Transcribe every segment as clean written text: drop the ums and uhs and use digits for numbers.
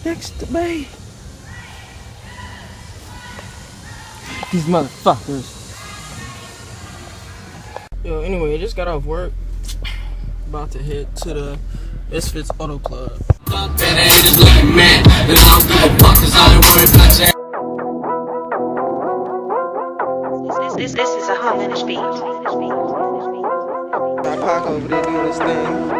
next to me. These motherfuckers. Yo, anyway, I just got off work. About to head to the Misfit's Auto Club. This is a homeless beat. Got Pac over there doing his thing.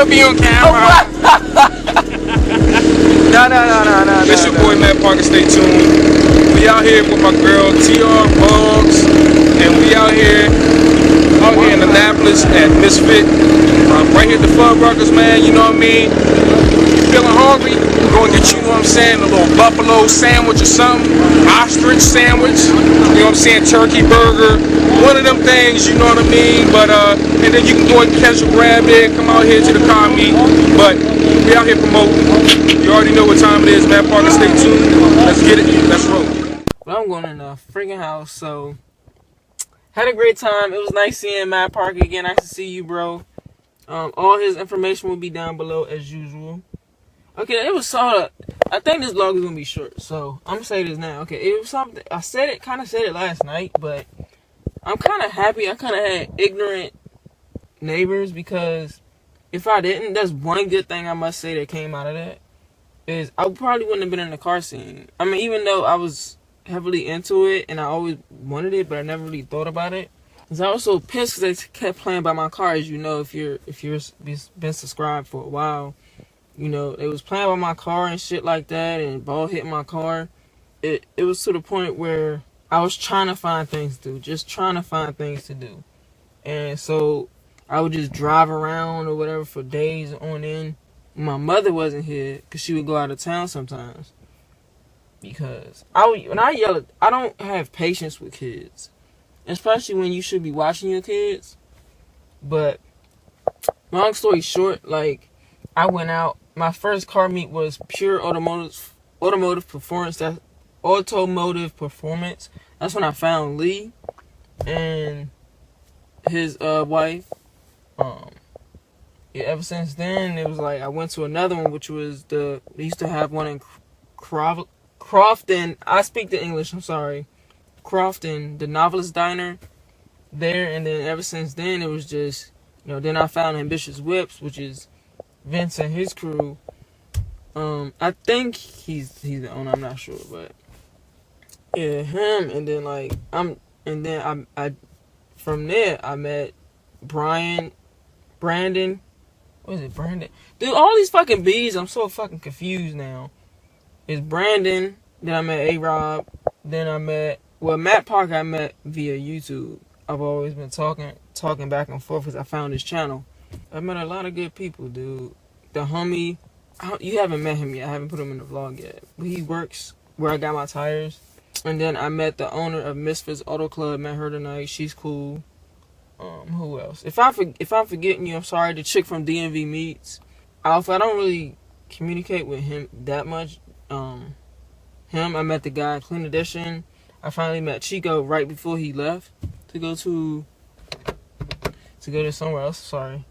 Be on camera. No. It's your boy Matt Parker. Stay tuned. We out here with my girl TR Bugs, and we out here in Annapolis at Misfit. Right here at the Fuddruckers, man. You know what I mean? You feeling hungry? Go and get you, know what I'm saying, a little buffalo sandwich or something, ostrich sandwich. You know what I'm saying? Turkey burger. One of them things, you know what I mean? But and then you can go and catch a grab it, come out here to the car meet. But we out here promoting. You already know what time it is, Matt Parker. Stay tuned. Let's get it. Let's roll. Well, I'm going in the freaking house, so had a great time. It was nice seeing Matt Parker again. Nice to see you, bro. All his information will be down below as usual. Okay, it was sort of. I think this vlog is gonna be short, so I'm gonna say this now. Okay, it was something. I kind of said it last night, but I'm kind of happy I kind of had ignorant neighbors, because if I didn't, that's one good thing I must say that came out of that, is I probably wouldn't have been in the car scene. I mean, even though I was heavily into it and I always wanted it, but I never really thought about it. Cause I was so pissed because they kept playing by my car. As you know, if you're been subscribed for a while, you know they was playing by my car and shit like that, and ball hit my car. It was to the point where I was trying to find things to do, just trying to find things to do, and so I would just drive around or whatever for days on end, my mother wasn't here, because she would go out of town sometimes. Because when I yell, I don't have patience with kids, especially when you should be watching your kids. But long story short, like, I went out. My first car meet was Pure Automotive Performance. That's Automotive Performance. That's when I found Lee and his wife. Yeah, ever since then, it was like I went to another one, which was they used to have one in Crofton. I speak the English, I'm sorry. Crofton, the Novelist Diner there. And then ever since then, it was just, then I found Ambitious Whips, which is Vince and his crew. I think he's the owner, I'm not sure, but yeah, him. And then I from there I met Brandon. What is it, Brandon? Dude, all these fucking B's, I'm so fucking confused now. It's Brandon, then I met A-Rob, then I met, Matt Parker I met via YouTube. I've always been talking back and forth because I found his channel. I met a lot of good people, dude. The homie, you haven't met him yet. I haven't put him in the vlog yet. But he works where I got my tires. And then I met the owner of Misfit's Auto Club. Met her tonight. She's cool. Who else? If I'm forgetting you, I'm sorry. The chick from DMV Meats, Alpha. I don't really communicate with him that much. I met the guy Clean Edition. I finally met Chico right before he left to go to somewhere else. Sorry.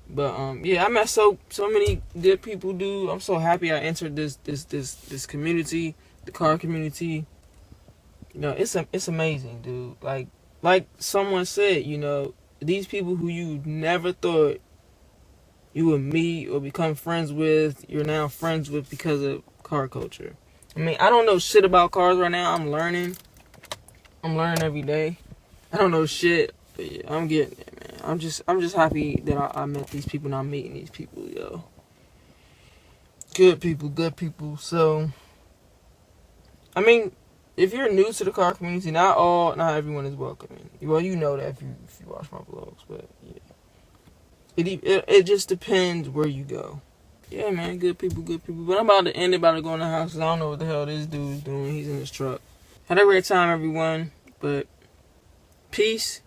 But yeah, I met so many good people, dude. I'm so happy I entered this community, the car community. It's amazing, dude. Like someone said, these people who you never thought you would meet or become friends with, you're now friends with because of car culture. I mean, I don't know shit about cars right now. I'm learning every day. I don't know shit, but yeah, I'm getting it, man. I'm just happy that I met these people and I'm meeting these people, yo. Good people. So, I mean, if you're new to the car community, not everyone is welcoming. Well, you know that if you watch my vlogs, but yeah. It just depends where you go. Yeah, man, good people. But I'm about to end it, about to go in the house, because I don't know what the hell this dude's doing. He's in his truck. Had a great time, everyone. But peace.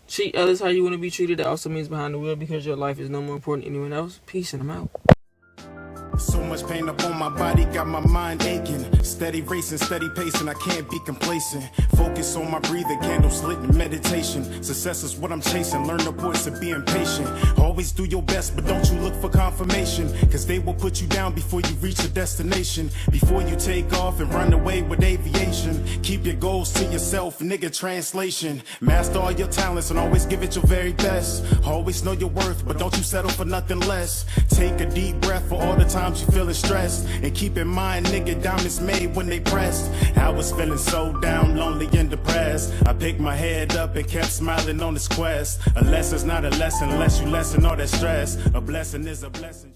Treat others how you want to be treated. That also means behind the wheel, because your life is no more important than anyone else. Peace, and I'm out. So much pain up on my body, got my mind aching. Steady racing, steady pacing, I can't be complacent. Focus on my breathing, candles lit in meditation. Success is what I'm chasing, learn the voice of being patient. Always do your best, but don't you look for confirmation, cause they will put you down before you reach your destination. Before you take off and run away with aviation, keep your goals to yourself, nigga, translation. Master all your talents and always give it your very best. Always know your worth, but don't you settle for nothing less. Take a deep breath for all the times you feeling stressed, and keep in mind, nigga, down is made when they pressed. I was feeling so down, lonely and depressed. I picked my head up and kept smiling on this quest. A lesson's not a lesson unless you lessen all that stress. A blessing is a blessing.